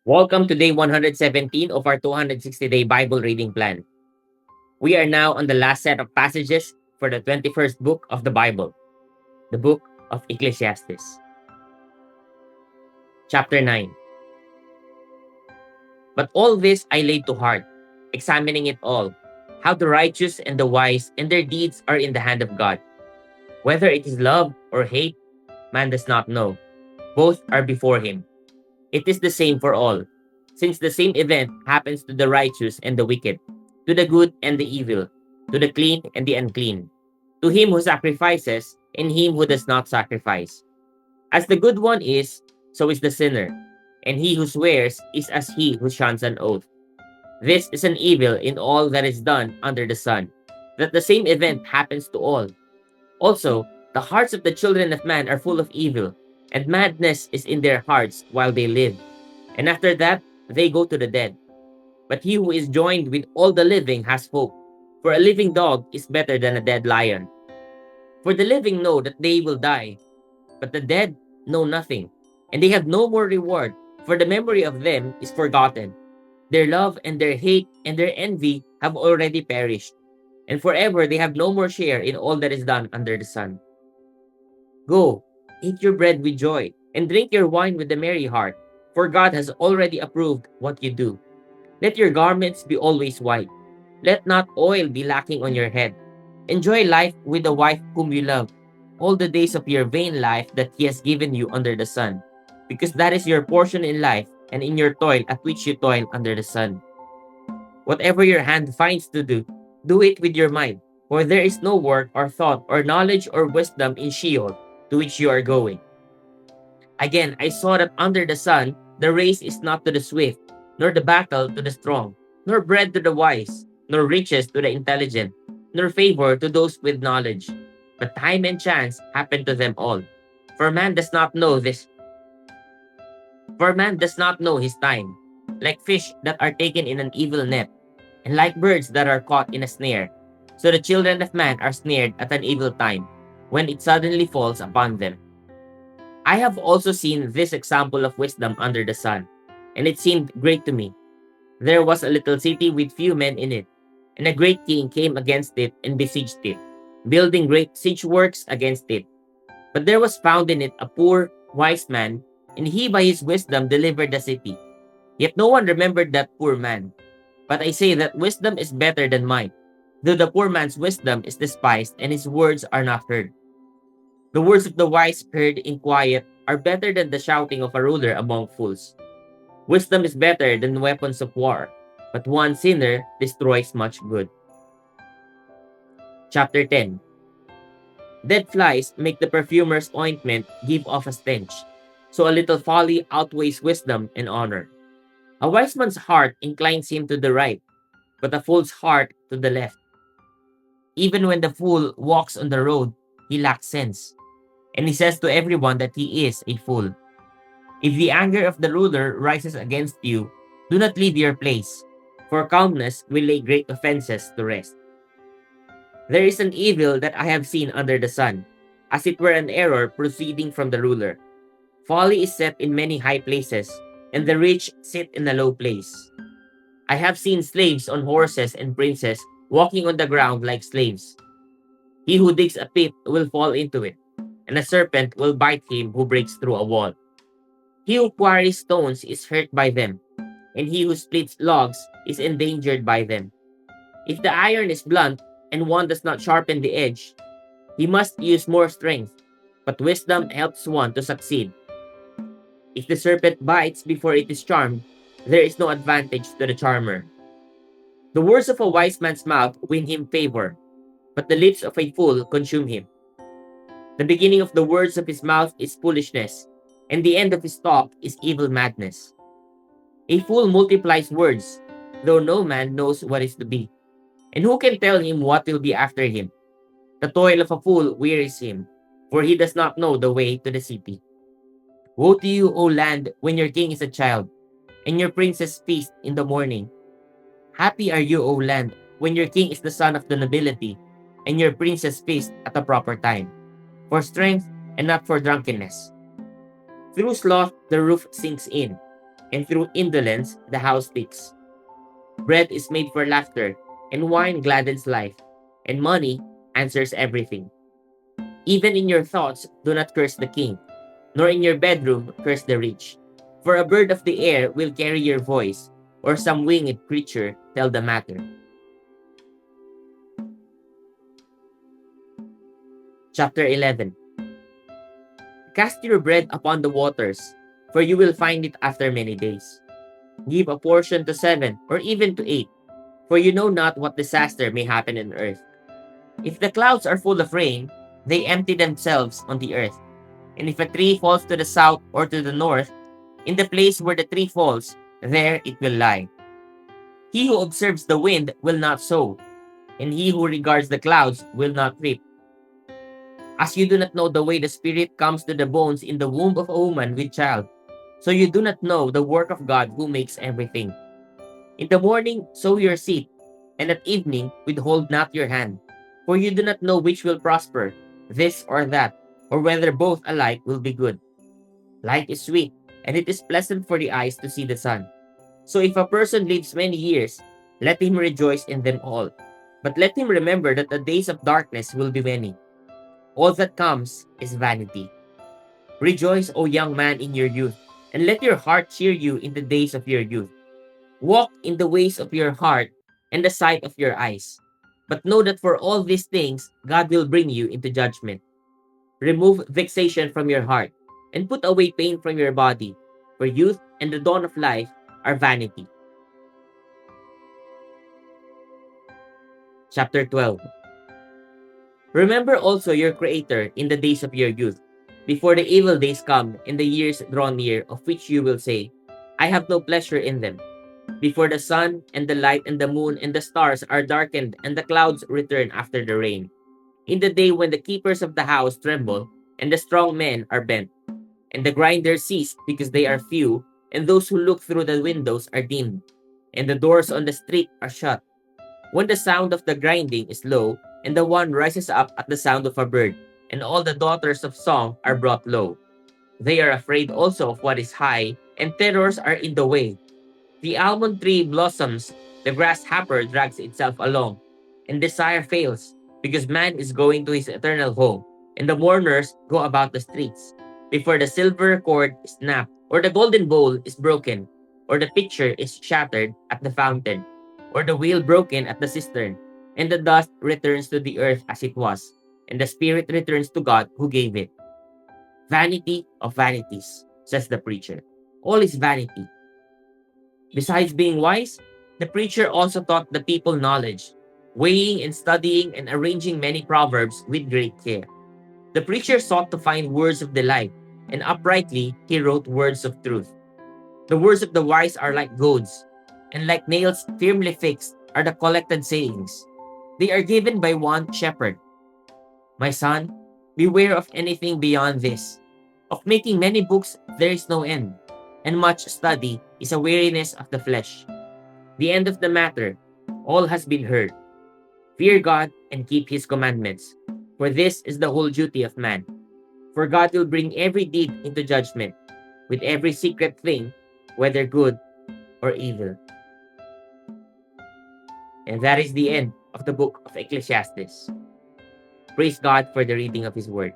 Welcome to day 117 of our 260-day Bible reading plan. We are now on the last set of passages for the 21st book of the Bible, the book of Ecclesiastes. Chapter 9. But all this I laid to heart, examining it all, how the righteous and the wise and their deeds are in the hand of God. Whether it is love or hate, man does not know. Both are before him. It is the same for all, since the same event happens to the righteous and the wicked, to the good and the evil, to the clean and the unclean, to him who sacrifices and him who does not sacrifice. As the good one is, so is the sinner, and he who swears is as he who shuns an oath. This is an evil in all that is done under the sun, that the same event happens to all. Also, the hearts of the children of man are full of evil, and madness is in their hearts while they live. And after that, they go to the dead. But he who is joined with all the living has hope, for a living dog is better than a dead lion. For the living know that they will die, but the dead know nothing, and they have no more reward, for the memory of them is forgotten. Their love and their hate and their envy have already perished, and forever they have no more share in all that is done under the sun. Go, eat your bread with joy, and drink your wine with a merry heart, for God has already approved what you do. Let your garments be always white. Let not oil be lacking on your head. Enjoy life with the wife whom you love, all the days of your vain life that He has given you under the sun, because that is your portion in life and in your toil at which you toil under the sun. Whatever your hand finds to do it with your mind, for there is no work or thought or knowledge or wisdom in Sheol to which you are going. Again, I saw that under the sun, the race is not to the swift, nor the battle to the strong, nor bread to the wise, nor riches to the intelligent, nor favor to those with knowledge. But time and chance happen to them all. For man does not know this. For man does not know his time, like fish that are taken in an evil net, and like birds that are caught in a snare. So the children of man are snared at an evil time, when it suddenly falls upon them. I have also seen this example of wisdom under the sun, and it seemed great to me. There was a little city with few men in it, and a great king came against it and besieged it, building great siege works against it. But there was found in it a poor, wise man, and he by his wisdom delivered the city. Yet no one remembered that poor man. But I say that wisdom is better than might, though the poor man's wisdom is despised and his words are not heard. The words of the wise heard in quiet are better than the shouting of a ruler among fools. Wisdom is better than weapons of war, but one sinner destroys much good. Chapter 10. Dead flies make the perfumer's ointment give off a stench, so a little folly outweighs wisdom and honor. A wise man's heart inclines him to the right, but a fool's heart to the left. Even when the fool walks on the road, he lacks sense, and he says to everyone that he is a fool. If the anger of the ruler rises against you, do not leave your place, for calmness will lay great offenses to rest. There is an evil that I have seen under the sun, as it were an error proceeding from the ruler. Folly is set in many high places, and the rich sit in a low place. I have seen slaves on horses and princes walking on the ground like slaves. He who digs a pit will fall into it, and a serpent will bite him who breaks through a wall. He who quarries stones is hurt by them, and he who splits logs is endangered by them. If the iron is blunt, and one does not sharpen the edge, he must use more strength, but wisdom helps one to succeed. If the serpent bites before it is charmed, there is no advantage to the charmer. The words of a wise man's mouth win him favor, but the lips of a fool consume him. The beginning of the words of his mouth is foolishness, and the end of his talk is evil madness. A fool multiplies words, though no man knows what is to be. And who can tell him what will be after him? The toil of a fool wearies him, for he does not know the way to the city. Woe to you, O land, when your king is a child, and your princes feast in the morning. Happy are you, O land, when your king is the son of the nobility, and your princes feast at the proper time, for strength and not for drunkenness. Through sloth the roof sinks in, and through indolence the house leaks. Bread is made for laughter, and wine gladdens life, and money answers everything. Even in your thoughts, do not curse the king, nor in your bedroom curse the rich. For a bird of the air will carry your voice, or some winged creature tell the matter. Chapter 11. Cast your bread upon the waters, for you will find it after many days. Give a portion to 7, or even to 8, for you know not what disaster may happen on earth. If the clouds are full of rain, they empty themselves on the earth. And if a tree falls to the south or to the north, in the place where the tree falls, there it will lie. He who observes the wind will not sow, and he who regards the clouds will not reap. As you do not know the way the Spirit comes to the bones in the womb of a woman with child, so you do not know the work of God who makes everything. In the morning sow your seed, and at evening withhold not your hand, for you do not know which will prosper, this or that, or whether both alike will be good. Light is sweet, and it is pleasant for the eyes to see the sun. So if a person lives many years, let him rejoice in them all. But let him remember that the days of darkness will be many. All that comes is vanity. Rejoice, O young man, in your youth, and let your heart cheer you in the days of your youth. Walk in the ways of your heart and the sight of your eyes. But know that for all these things, God will bring you into judgment. Remove vexation from your heart, and put away pain from your body, for youth and the dawn of life are vanity. Chapter 12. Remember also your Creator in the days of your youth, before the evil days come and the years draw near, of which you will say, I have no pleasure in them. Before the sun and the light and the moon and the stars are darkened and the clouds return after the rain. In the day when the keepers of the house tremble and the strong men are bent, and the grinders cease because they are few, and those who look through the windows are dimmed, and the doors on the street are shut. When the sound of the grinding is low, and the one rises up at the sound of a bird, and all the daughters of song are brought low. They are afraid also of what is high, and terrors are in the way. The almond tree blossoms, the grasshopper drags itself along, and desire fails, because man is going to his eternal home, and the mourners go about the streets. Before the silver cord is snapped, or the golden bowl is broken, or the pitcher is shattered at the fountain, or the wheel broken at the cistern, and the dust returns to the earth as it was, and the spirit returns to God who gave it. Vanity of vanities, says the preacher. All is vanity. Besides being wise, the preacher also taught the people knowledge, weighing and studying and arranging many proverbs with great care. The preacher sought to find words of delight, and uprightly he wrote words of truth. The words of the wise are like goads, and like nails firmly fixed are the collected sayings. They are given by one shepherd. My son, beware of anything beyond this. Of making many books there is no end, and much study is a weariness of the flesh. The end of the matter, all has been heard. Fear God and keep his commandments, for this is the whole duty of man. For God will bring every deed into judgment, with every secret thing, whether good or evil. And that is the end of the book of Ecclesiastes. Praise God for the reading of his word.